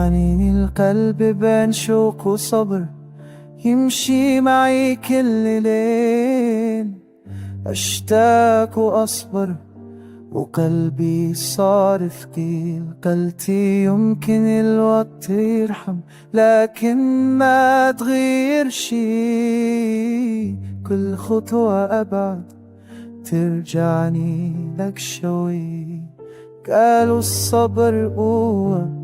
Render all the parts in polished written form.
حنين القلب بين شوق وصبر، يمشي معي كل ليل. أشتاق وأصبر وقلبي صار ثقيل. قلتي يمكن الوقت يرحم، لكن ما تغير شي. كل خطوة أبعد ترجعني لك شوي. قالوا الصبر قوة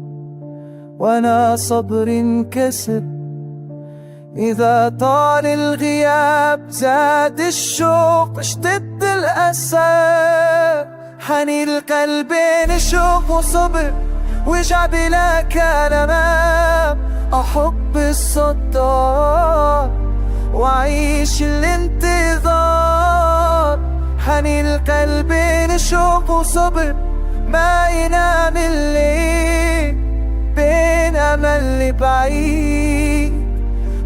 وانا صبري انكسر، إذا طال الغياب زاد الشوق اشتد الأسى. حنين القلب بين شوق وصبر، وجع بلا كلام. أحب الصدار وأعيش الانتظار. حنين القلب بين شوق وصبر، ما ينام الليل بين أمل بعيد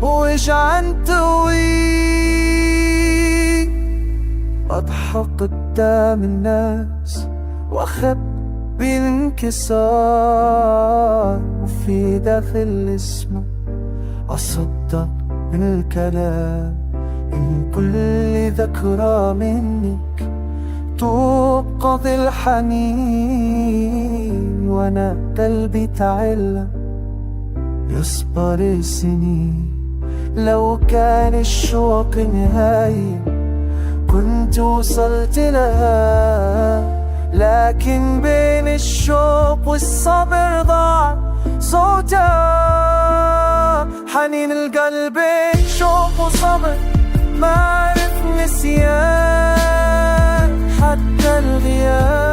ووجع طويل. أضحك قدام الناس وأخبي الانكسار، وفي داخل اسمه أصدق بالكلام. إن كل ذكرى منك توقظ الحنين، وأنا قلبي تعلم يصبر السنين. لو كان الشوق نهاية كنت وصلت لها، لكن بين الشوق والصبر ضاع صوتها. حنين القلب شوق وصبر ما عرف نسيان، حتى الغياب